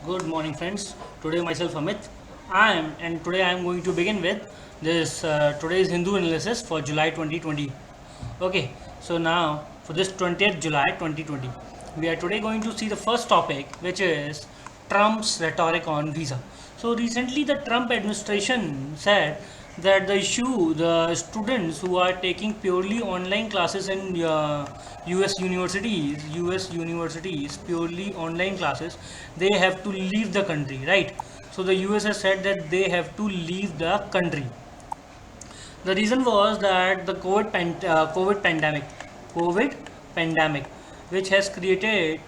Good morning, friends. Today, myself Amit. Today I am going to begin with this today's Hindu analysis for July 2020. Okay, so now for this 20th July 2020, we are today going to see the first topic, which is Trump's rhetoric on visa. So recently, the Trump administration said that the students who are taking purely online classes in US universities, purely online classes, they have to leave the country, right? So the US has said that they have to leave the country. The reason was that the COVID pandemic, which has created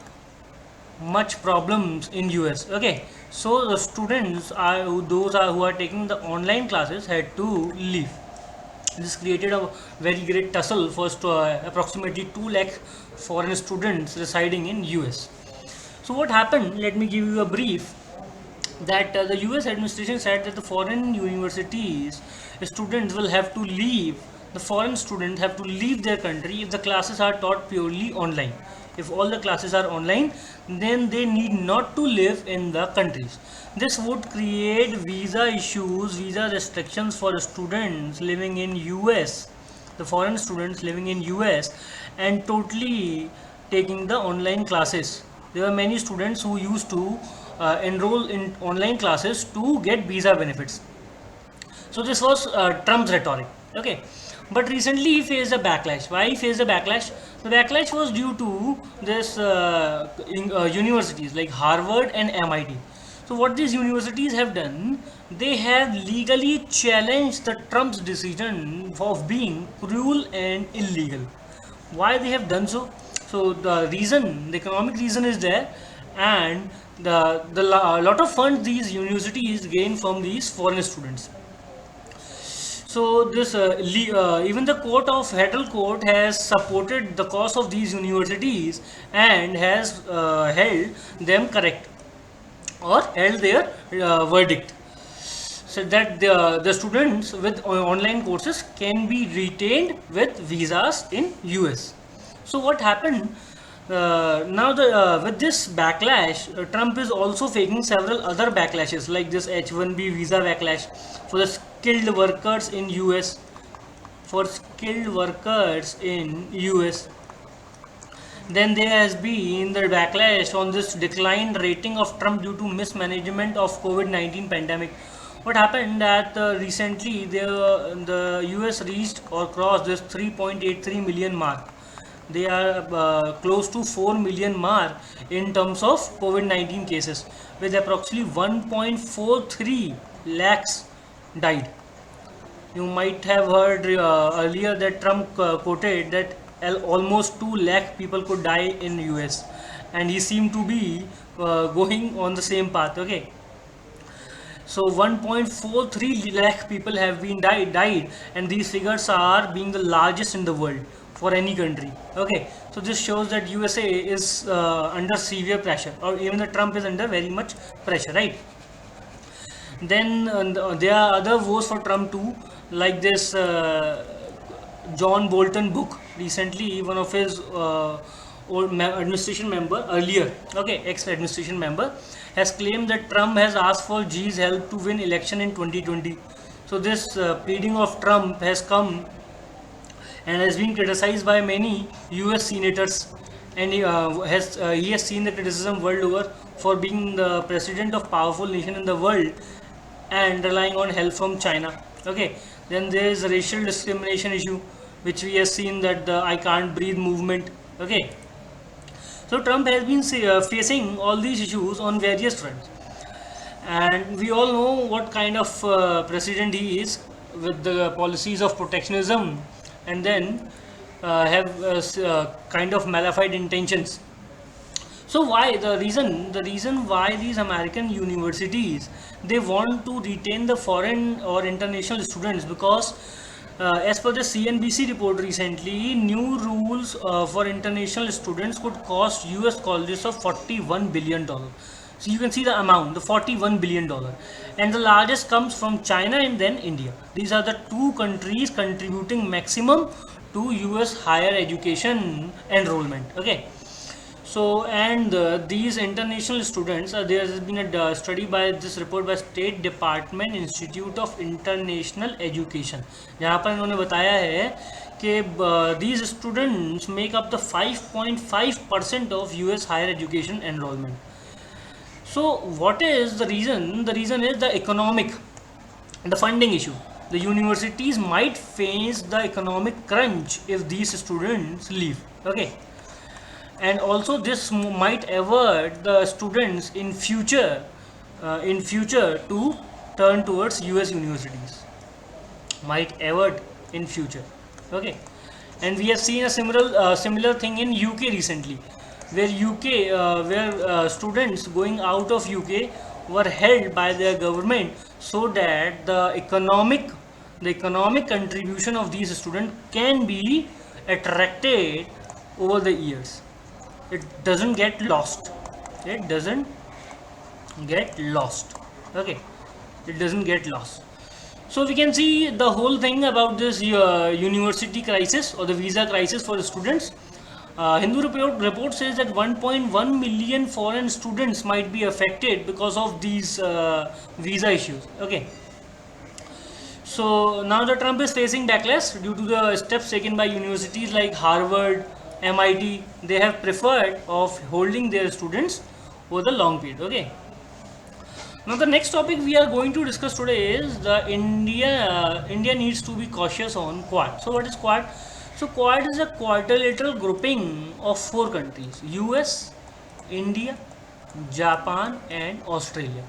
much problems in US. Okay, so the students are who are taking the online classes had to leave. This created a very great tussle for approximately 2 lakh foreign students residing in US. So what happened? Let me give you a brief that the US administration said that the foreign universities students will have to leave, the foreign students have to leave their country if the classes are taught purely online. If all the classes are online, then they need not to live in the countries. This would create visa issues, visa restrictions for students living in US, the foreign students living in US and totally taking the online classes. There were many students who used to enroll in online classes to get visa benefits. So this was Trump's rhetoric. Okay, but recently he faced a backlash. Why he faced a backlash? The backlash was due to this universities like Harvard and MIT. So what these universities have done, they have legally challenged the Trump's decision of being cruel and illegal. Why they have done so? So the reason, the economic reason is there, and a lot of funds these universities gain from these foreign students. So this even the federal court has supported the cause of these universities and has held them correct or held their verdict. So that the students with online courses can be retained with visas in US. So what happened? Now with this backlash, Trump is also facing several other backlashes like this H-1B visa backlash for the skilled workers in US. For skilled workers in US. Then there has been the backlash on this declined rating of Trump due to mismanagement of COVID-19 pandemic. What happened that recently the US reached or crossed this 3.83 million mark. They are close to 4 million mark in terms of COVID-19 cases, with approximately 1.43 lakhs died. You might have heard earlier that Trump quoted that almost 2 lakh people could die in US, and he seemed to be going on the same path. Okay, so 1.43 lakh people have been died, and these figures are being the largest in the world for any country. Okay, so this shows that USA is under severe pressure, or even the Trump is under very much pressure, right? Then there are other woes for Trump too, like this John Bolton book. Recently, one of his administration member earlier, okay, ex-administration member, has claimed that Trump has asked for G's help to win election in 2020. So this pleading of Trump has come and has been criticized by many US senators, and he has seen the criticism world over for being the president of powerful nation in the world and relying on help from China. Okay, then there is a racial discrimination issue, which we have seen that the I can't breathe movement. Okay, so Trump has been facing all these issues on various fronts, and we all know what kind of president he is, with the policies of protectionism, and then have kind of malified intentions. So why the reason why these American universities, they want to retain the foreign or international students, because as per the CNBC report recently, new rules for international students could cost US colleges of $41 billion. So you can see the amount, the $41 billion, and the largest comes from China and then India. These are the two countries contributing maximum to US higher education enrollment. Okay, So, and these international students, there has been a study by this report by State Department Institute of International Education, जहाँ पर इन्होंने बताया है कि these students make up the 5.5% of US higher education enrollment. So, what is the reason? The reason is the economic, the funding issue. The universities might face the economic crunch if these students leave. Okay, and also this might avert the students in future to turn towards US universities, might avert in future. Okay, and we have seen a similar thing in UK recently, where students going out of UK were held by their government so that the economic contribution of these students can be attracted over the years. It doesn't get lost. It doesn't get lost. Okay, it doesn't get lost. So we can see the whole thing about this university crisis or the visa crisis for the students. Hindu report says that 1.1 million foreign students might be affected because of these visa issues. Okay. So now the Trump is facing backlash due to the steps taken by universities like Harvard, MIT. They have preferred of holding their students over the long period. Okay. Now the next topic we are going to discuss today is the India needs to be cautious on Quad. So what is Quad? So Quad is a quadrilateral grouping of 4 countries: US, India, Japan and Australia.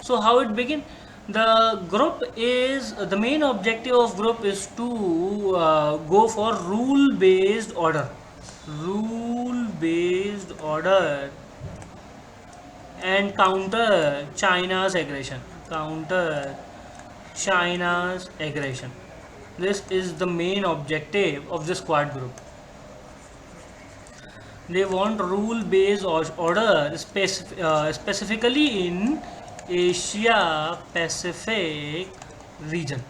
So how it begin? The main objective of group is to go for rule-based order and counter China's aggression. This is the main objective of this Quad group. They want rule-based order specifically in Asia Pacific region.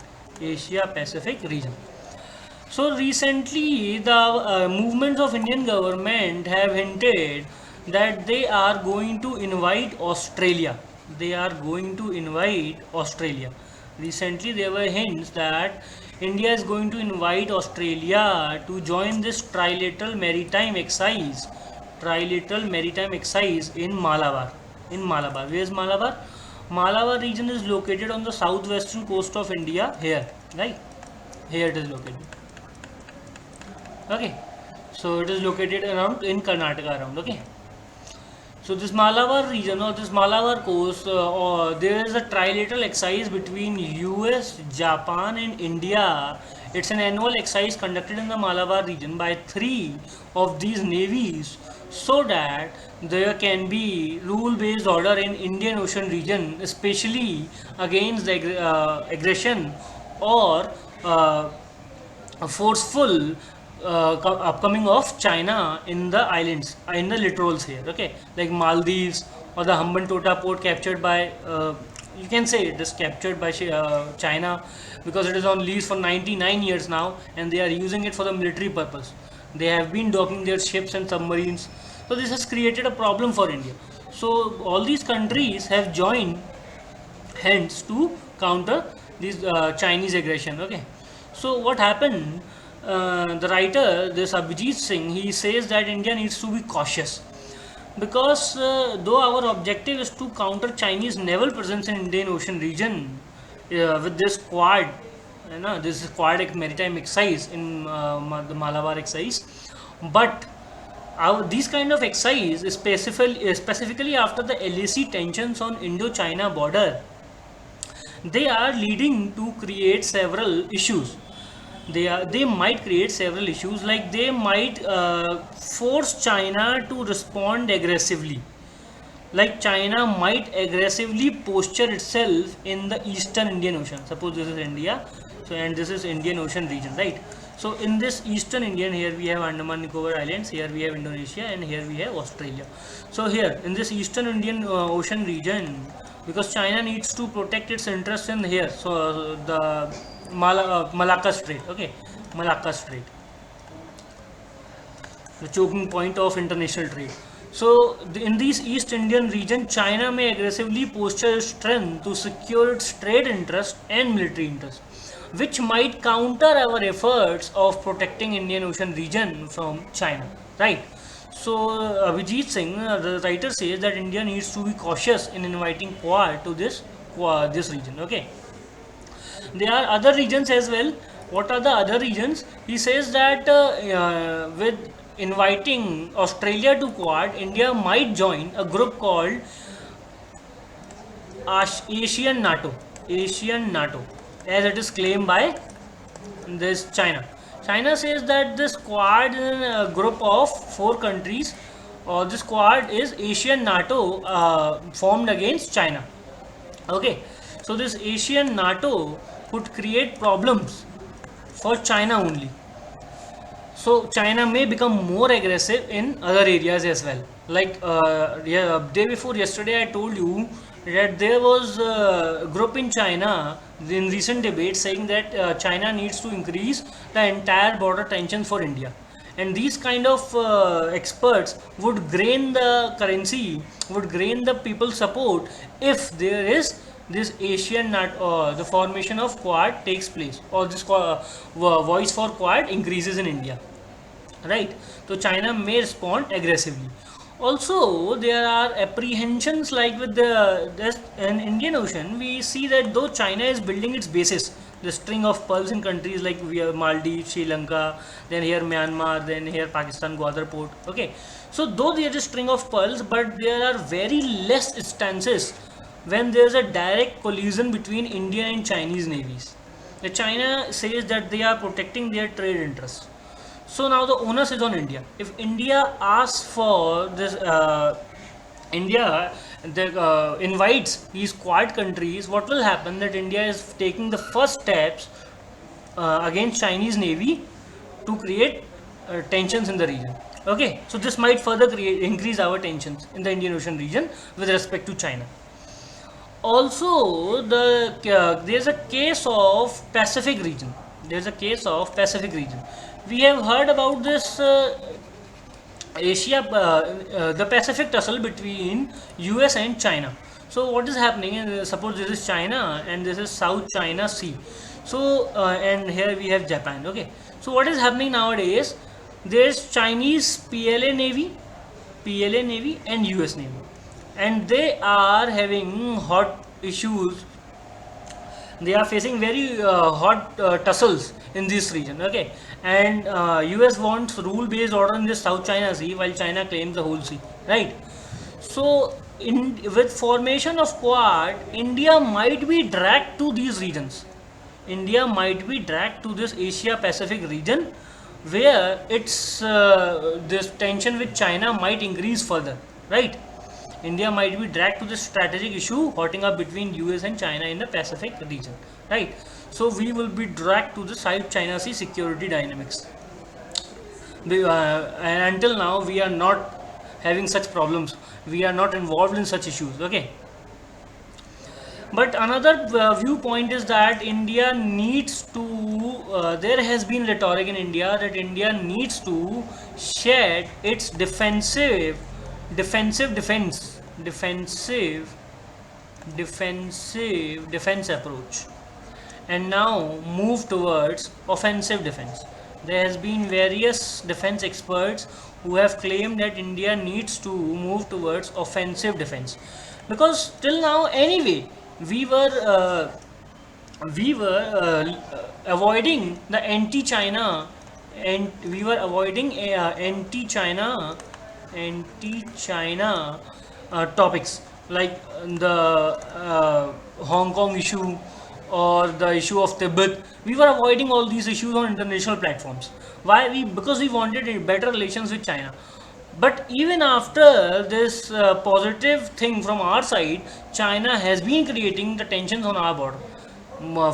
So recently the movements of Indian government have hinted that they are going to invite Australia. Recently there were hints that India is going to invite Australia to join this trilateral maritime exercise in Malabar. Where is Malabar? Malabar region is located on the southwestern coast of India. Here, right? Here it is located. Okay, so it is located around in Karnataka around. Okay, so this Malabar region or this Malabar coast, there is a trilateral exercise between US, Japan and India. It's an annual exercise conducted in the Malabar region by 3 of these navies so that there can be rule-based order in Indian Ocean region, especially against the aggression or forceful upcoming of China in the islands, in the littorals here. Okay, like Maldives or the Hambantota port captured by you can say it is captured by China, because it is on lease for 99 years now and they are using it for the military purpose. They have been docking their ships and submarines. So this has created a problem for India. So all these countries have joined hands to counter this Chinese aggression. Okay. So what happened? The writer, this Abhijit Singh, he says that India needs to be cautious because though our objective is to counter Chinese naval presence in Indian Ocean region with this Quad, this Quad maritime exercise in the Malabar exercise, but these kind of exercise specifically after the LAC tensions on Indo-China border, they are leading to create several issues. They might create several issues, like they might force China to respond aggressively, like China might aggressively posture itself in the Eastern Indian Ocean. Suppose this is India, so and this is Indian Ocean region, right? So in this Eastern Indian, here we have Andaman Nicobar Islands, here we have Indonesia and here we have Australia. So here in this Eastern Indian Ocean region, because China needs to protect its interests in here, so the Malacca Strait, okay, Malacca Strait, the choking point of international trade. So in this East Indian region, China may aggressively posture its strength to secure its trade interest and military interest, which might counter our efforts of protecting Indian Ocean region from China, right? So Abhijit Singh, the writer, says that India needs to be cautious in inviting Quad to this region. Okay, there are other regions as well. What are the other regions? He says that with inviting Australia to Quad, India might join a group called Asian NATO. Asian NATO, as it is claimed by this China. China says that this Quad is a group of 4 countries, or this Quad is Asian NATO formed against China. Okay, so this Asian NATO could create problems for China only. So China may become more aggressive in other areas as well. Like yeah, day before yesterday, I told you that there was a group in China in recent debate saying that China needs to increase the entire border tension for India. And these kind of experts would drain the currency, would drain the people's support if there is this Asian nut the formation of Quad takes place, or this voice for Quad increases in India, right? So China may respond aggressively. Also, there are apprehensions like with the this in Indian Ocean. We see that though China is building its bases, the string of pearls in countries like we have Maldives, Sri Lanka, then here Myanmar, then here Pakistan, Gwadar port. Okay, so though there is a string of pearls, but there are very less instances when there is a direct collision between Indian and Chinese navies. The China says that they are protecting their trade interests. So now the onus is on India. If India asks for this, invites these Quad countries, what will happen? That India is taking the first steps against Chinese Navy to create tensions in the region. Okay, so this might further increase our tensions in the Indian Ocean region with respect to China. Also, there's a case of Pacific region. There's a case of Pacific region. We have heard about this the Pacific tussle between US and China. So what is happening? Suppose this is China and this is South China Sea. So and here we have Japan. Okay. So what is happening nowadays? There's Chinese PLA Navy and US Navy, and they are having hot issues. They are facing very hot tussles in this region. Okay, and US wants rule based order in the South China Sea, while China claims the whole sea, right? So in with formation of Quad, India might be dragged to these regions. India might be dragged to this Asia Pacific region, where it's this tension with China might increase further, right? India might be dragged to the strategic issue hotting up between US and China in the Pacific region, right? So we will be dragged to the South China Sea security dynamics. And until now, we are not having such problems. We are not involved in such issues. Okay. But another viewpoint is that India needs to. There has been rhetoric in India that India needs to shed its defensive defense approach, and now move towards offensive defense. There has been various defense experts who have claimed that India needs to move towards offensive defense, because till now anyway we were avoiding the anti-China, and we were avoiding anti-China topics like the Hong Kong issue or the issue of Tibet. We were avoiding all these issues on international platforms. Why? Because we wanted better relations with China. But even after this positive thing from our side, China has been creating the tensions on our border,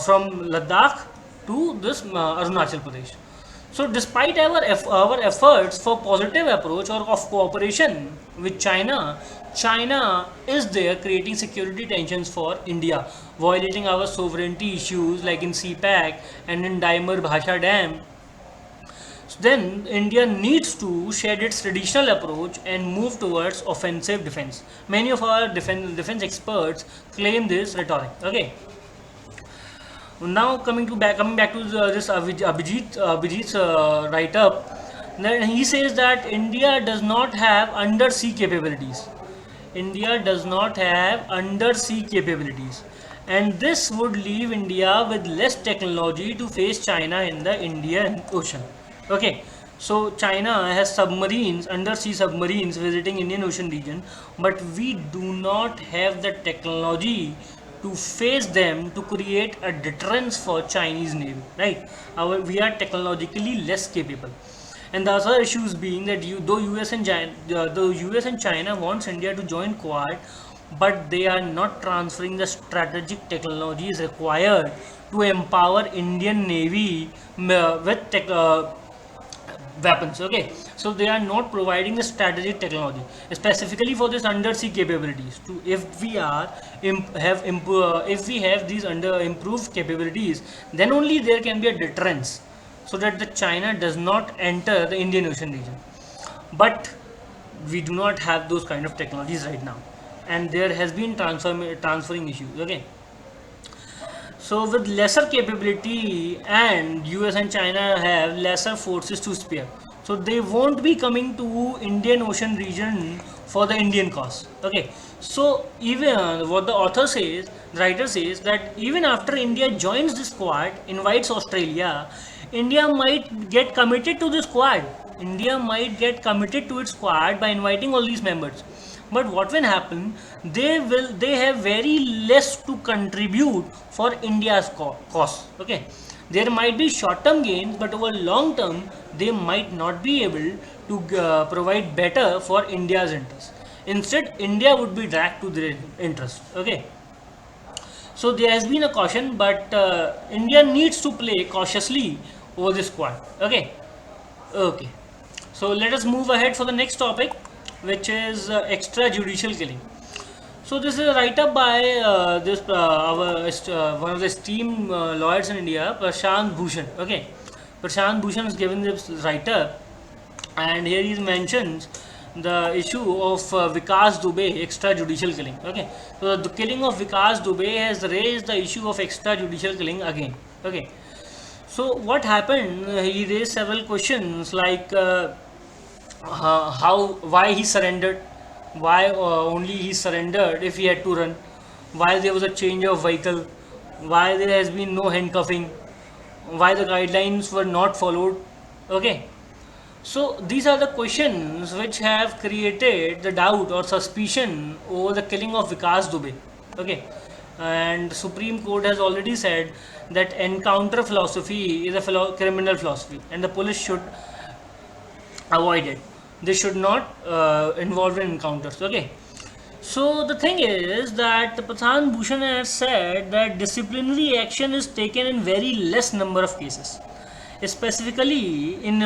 from Ladakh to this Arunachal Pradesh. So despite our efforts for positive approach or of cooperation with China, China is there creating security tensions for India, violating our sovereignty issues like in CPAC and in Daimar Bhasha Dam. then India needs to shed its traditional approach and move towards offensive defense. Many of our defense experts claim this rhetoric. Okay. Now coming back to this Abhijit's write up. Then he says that India does not have undersea capabilities. India does not have undersea capabilities, and this would leave India with less technology to face China in the Indian Ocean. Okay, so China has submarines, undersea submarines visiting Indian Ocean region, but we do not have the technology to face them to create a deterrence for Chinese Navy, right? We are technologically less capable. And the other issues being that though US and China wants India to join Quad, but they are not transferring the strategic technologies required to empower Indian Navy with weapons. Okay, so they are not providing the strategic technology specifically for this undersea capabilities. To if we have these improved capabilities, then only there can be a deterrence, so that the China does not enter the Indian Ocean region. But we do not have those kind of technologies right now, and there has been transferring issues. Okay, so with lesser capability, and US and China have lesser forces to spare, so they won't be coming to Indian Ocean region for the Indian cause. Okay, so even what the writer says that even after India joins this Quad, invites Australia, India might get committed to this Quad. India might get committed to its Quad by inviting all these members. But what will happen? They have very less to contribute for India's cause. Okay, there might be short-term gains, but over long term, they might not be able to provide better for India's interest. Instead, India would be dragged to their interest. Okay. So there has been a caution, but India needs to play cautiously over this Quad. Okay. Okay. So let us move ahead for the next topic, which is extrajudicial killing. So this is a write-up by one of the esteemed lawyers in India, Prashant Bhushan. Okay, Prashant Bhushan is given this write-up, and here he mentions the issue of Vikas Dubey extrajudicial killing. Okay, so the killing of Vikas Dubey has raised the issue of extrajudicial killing again. Okay, so what happened? He raised several questions like why he surrendered, why only he surrendered if he had to run, why there was a change of vehicle, why there has been no handcuffing, why the guidelines were not followed. Okay, so these are the questions which have created the doubt or suspicion over the killing of Vikas Dubey. Okay, and Supreme Court has already said that encounter philosophy is a criminal philosophy, and the police should avoid it. They should not involve in encounters. Okay, so the thing is that Prashant Bhushan has said that disciplinary action is taken in very less number of cases, specifically in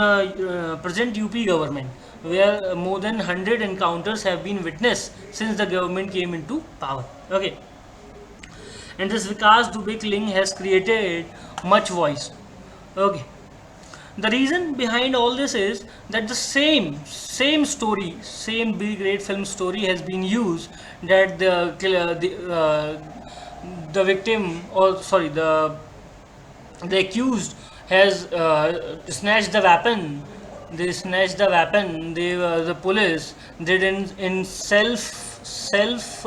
present UP government, where more than 100 encounters have been witnessed since the government came into power. Okay, and this Vikas Dubey killing has created much voice. Okay, the reason behind all this is that the same story, same B grade film story has been used, that the victim, or sorry, the accused has snatched the weapon. They snatched the weapon. The police did in self.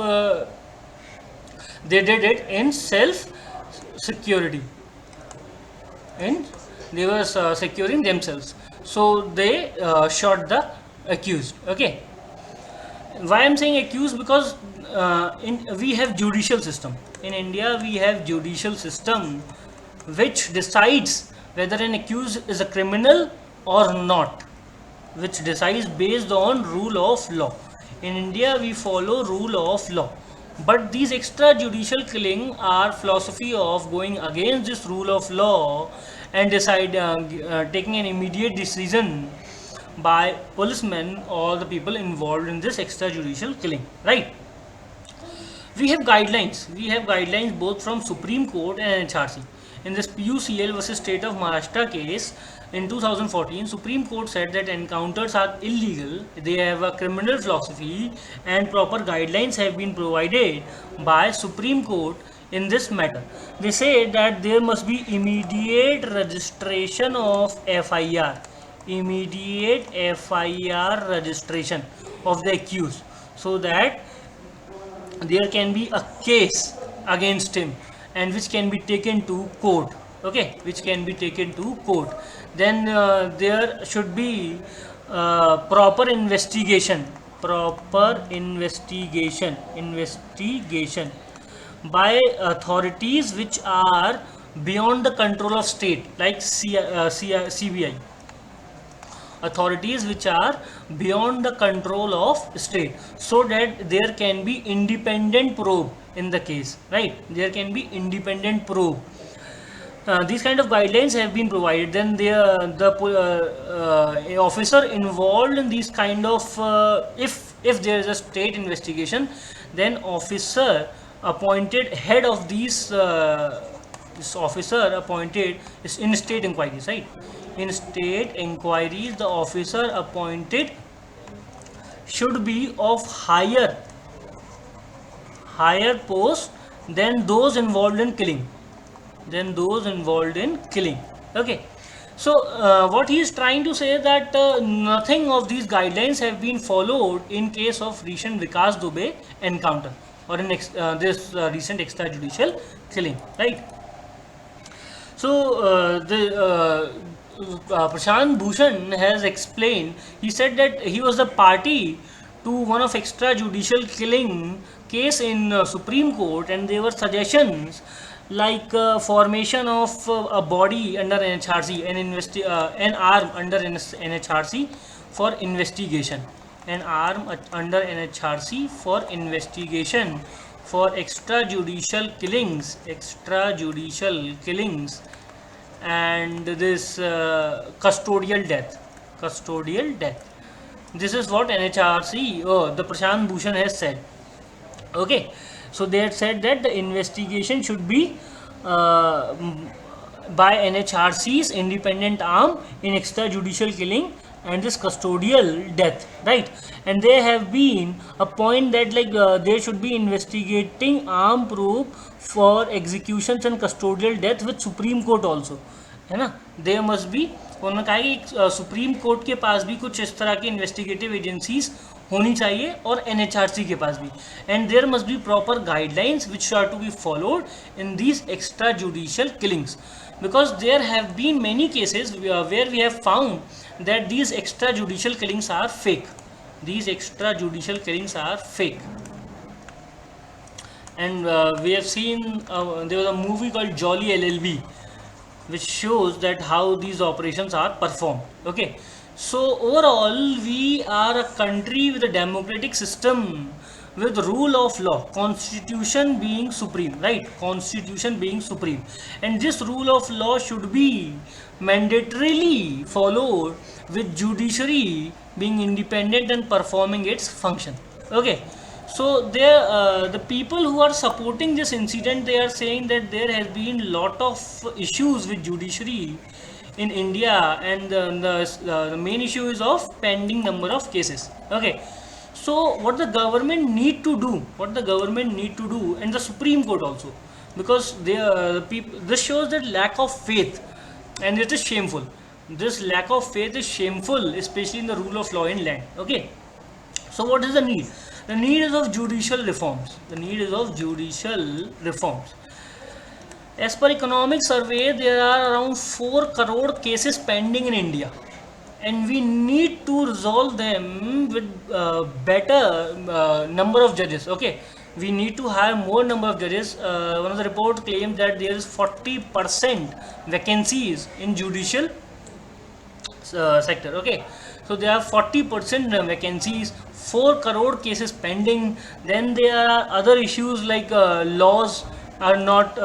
They did it in self security. And they were securing themselves, so they shot the accused. Okay, why I'm saying accused? Because we have judicial system in India. We have judicial system which decides whether an accused is a criminal or not, which decides based on rule of law. In India, we follow rule of law, but these extrajudicial killing are philosophy of going against this rule of law and taking an immediate decision by policemen or the people involved in this extrajudicial killing, right? We have guidelines both from Supreme Court and NHRC. In this PUCL versus State of Maharashtra case, in 2014, Supreme Court said that encounters are illegal, they have a criminal philosophy, and proper guidelines have been provided by Supreme Court in this matter. They say that there must be immediate registration of FIR, immediate FIR registration of the accused, so that there can be a case against him and which can be taken to court. Okay, which can be taken to court. Then there should be proper investigation, investigation by authorities which are beyond the control of state, like CBI, authorities which are beyond the control of state, so that there can be independent probe in the case, right? There can be independent probe. These kind of guidelines have been provided. Then the officer involved in these kind of if there is a state investigation, then officer appointed head of these this officer appointed is in state inquiries, right? In state inquiries, the officer appointed should be of higher post than those involved in killing, okay. So what he is trying to say that nothing of these guidelines have been followed in case of recent Vikas Dubey encounter, or in this recent extrajudicial killing, right? So Prashant Bhushan has explained. He said that he was the party to one of extrajudicial killing case in Supreme Court, and there were suggestions like formation of a body under NHRC, an arm under NHRC for investigation, an arm under NHRC for investigation for extrajudicial killings, and this custodial death. This is what NHRC, the Prashant Bhushan has said. Okay, so they had said that the investigation should be by NHRC's independent arm in extrajudicial killing and this custodial death, right? And they have been a point that like they should be investigating arm probe for executions and custodial death with Supreme Court also, है ना? There must be, उन्होंने कहा कि supreme court के पास भी कुछ इस तरह की इन्वेस्टिगेटिव एजेंसीज होनी चाहिए और एनएचआरसी के पास भी, and there must be proper guidelines which are to be followed in these extra judicial killings, because there have been many cases where we have found that these extrajudicial killings are fake. And we have seen there was a movie called Jolly LLB which shows that how these operations are performed. Okay, so overall we are a country with a democratic system with rule of law, constitution being supreme, right? Constitution being supreme, and this rule of law should be mandatorily followed, with judiciary being independent and performing its function. Okay, so there the people who are supporting this incident, they are saying that there has been lot of issues with judiciary in India, and the main issue is of pending number of cases. Okay, so what the government need to do, and the Supreme Court also, because this shows that lack of faith, and it is shameful. This lack of faith is shameful, especially in the rule of law in land. Okay, so what is the need? The need is of judicial reforms. As per economic survey, there are around 4 crore cases pending in India, and we need to resolve them with better number of judges. Okay, we need to hire more number of judges. One of the report claims that there is 40% vacancies in judicial sector. Okay, so there are 40% vacancies, 4 crore cases pending. Then there are other issues like laws are not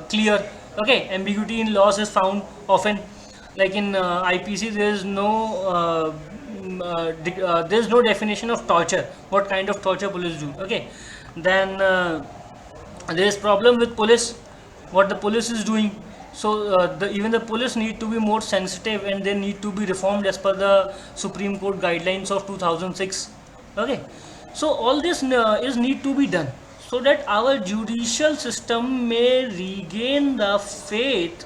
clear. Okay, ambiguity in laws is found often, like in IPC there is no definition of torture, what kind of torture police do. Okay, then there is problem with police, what the police is doing. So even the police need to be more sensitive, and they need to be reformed as per the Supreme Court guidelines of 2006. Okay, so all this is need to be done so that our judicial system may regain the faith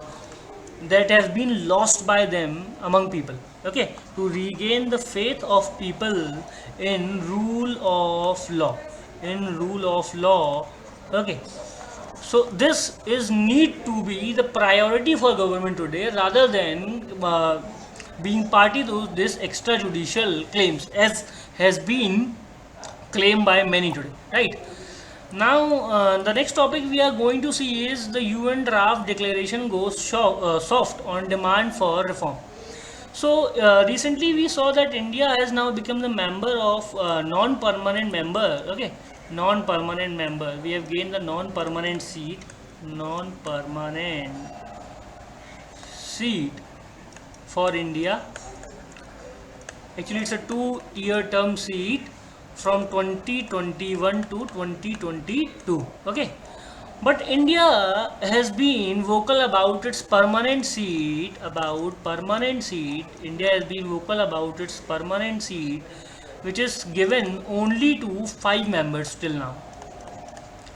that has been lost by them among people. Okay, to regain the faith of people in rule of law, in rule of law. Okay, so this is need to be the priority for government today, rather than being party to this extrajudicial claims, as has been claimed by many today, right? Now, the next topic we are going to see is the UN draft declaration goes soft on demand for reform. So, recently we saw that India has now become the member of non-permanent member. Okay, non-permanent member. We have gained the non-permanent seat. Non-permanent seat for India. Actually, it's a 2-year term seat from 2021 to 2022. Okay, but India has been vocal about its permanent seat. India has been vocal about its permanent seat, which is given only to 5 members till now: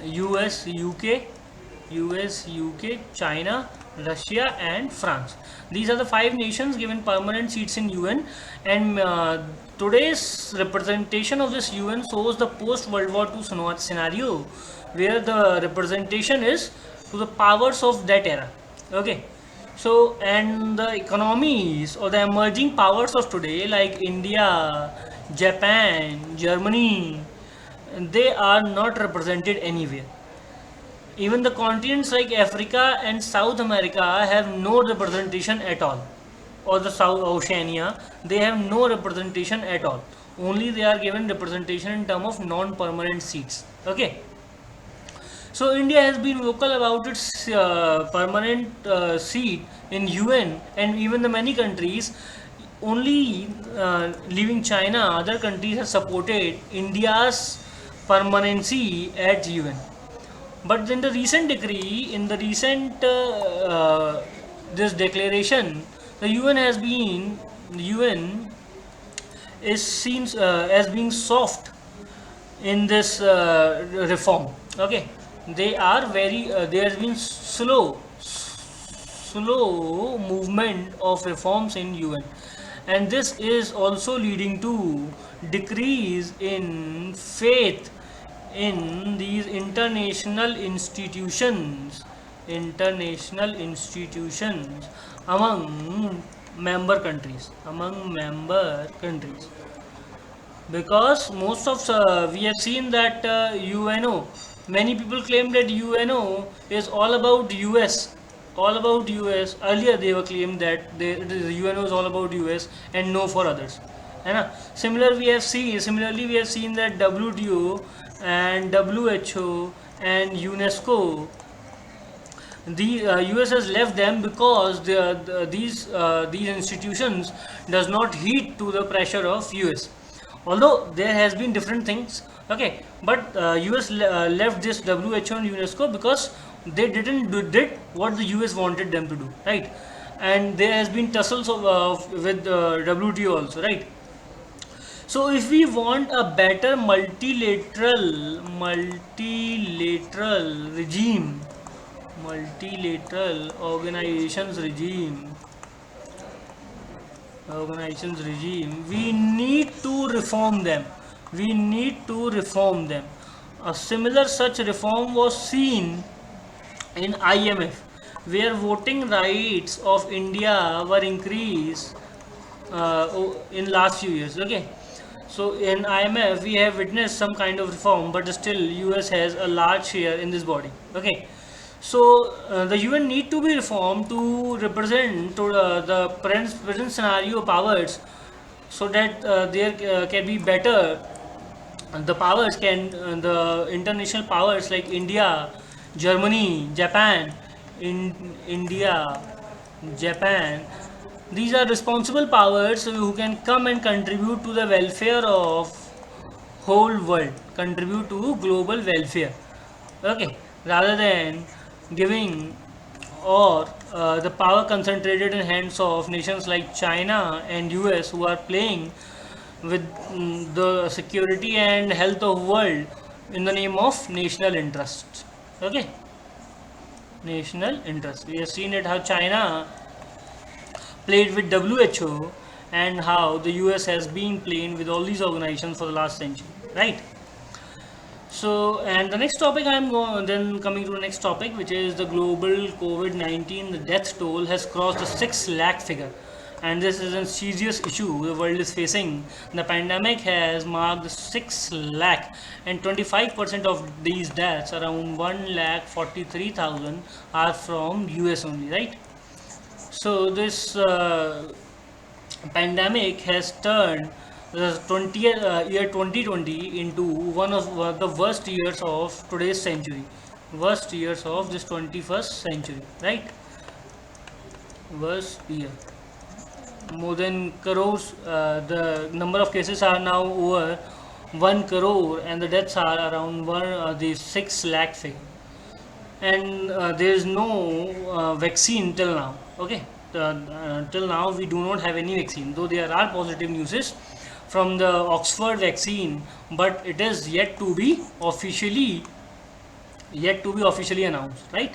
US, UK, China, Russia, and France. These are the 5 nations given permanent seats in UN, and today's representation of this UN shows the post World War II scenario, where the representation is to the powers of that era. Okay, so and the economies or the emerging powers of today, like India, Japan, Germany, they are not represented anywhere. Even the continents like Africa and South America have no representation at all, or the South Oceania, they have no representation at all. Only they are given representation in terms of non-permanent seats. Okay. So India has been vocal about its permanent seat in UN, and even the many countries, only leaving China, other countries have supported India's permanency at UN. But in the recent decree, in the recent this declaration, the UN is seen as being soft in this reform. Okay, they are very there has been slow movement of reforms in UN, and this is also leading to decrease in faith in these international institutions among member countries, because most of we have seen that UNO, many people claim that UNO is all about US, earlier they were claimed that the UNO is all about US and no for others. है Similarly we have seen that WTO and WHO and UNESCO, the US has left them because these institutions does not heed to the pressure of US. Although there has been different things, okay, but US left this WHO and UNESCO because they did what the US wanted them to do, right? And there has been tussles with WTO also, right? So if we want a better multilateral regime, multilateral organizations regime, we need to reform them. A similar such reform was seen in IMF, where voting rights of India were increased in last few years. Okay, so in IMF we have witnessed some kind of reform, but still US has a large share in this body. Okay, so the UN need to be reformed to represent to the present scenario powers, so that there can be better the powers can the international powers like India, Germany, Japan, India, Japan. These are responsible powers who can come and contribute to the welfare of whole world, contribute to global welfare. Okay, rather than giving or the power concentrated in hands of nations like China and US, who are playing with the security and health of world in the name of national interest. Okay, national interest. We have seen it how China played with WHO and how the US has been playing with all these organizations for the last century, right? So, and the next topic then coming to the next topic, which is the global COVID-19. The death toll has crossed the 6 lakh figure, and this is a serious issue the world is facing. The pandemic has marked 6 lakh, and 25% of these deaths, around 1 lakh 43,000, are from US only, right? So this pandemic has turned the 20th year 2020 into one of the worst years of today's century, worst years of this 21st century, right? Worst year. More than crores, the number of cases are now over 1 crore, and the deaths are around the 6 lakh figure. And there is no vaccine till now. Okay, till now we do not have any vaccine, though there are positive news from the Oxford vaccine, but it is yet to be officially announced, right?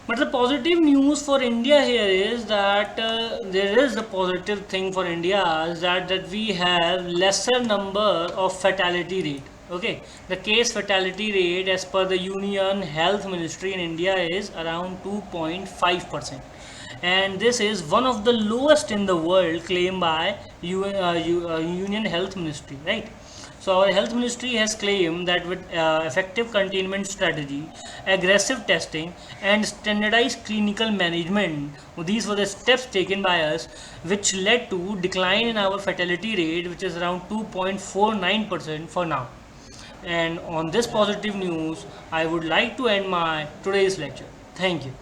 But the positive news for India here is that there is a positive thing for India is that we have lesser number of fatality rate. Okay, the case fatality rate as per the Union Health Ministry in India is around 2.5%, and this is one of the lowest in the world claimed by Union Health Ministry, right? So our health ministry has claimed that with effective containment strategy, aggressive testing, and standardized clinical management, these were the steps taken by us, which led to decline in our fatality rate, which is around 2.49% for now. And on this positive news, I would like to end my today's lecture. Thank you.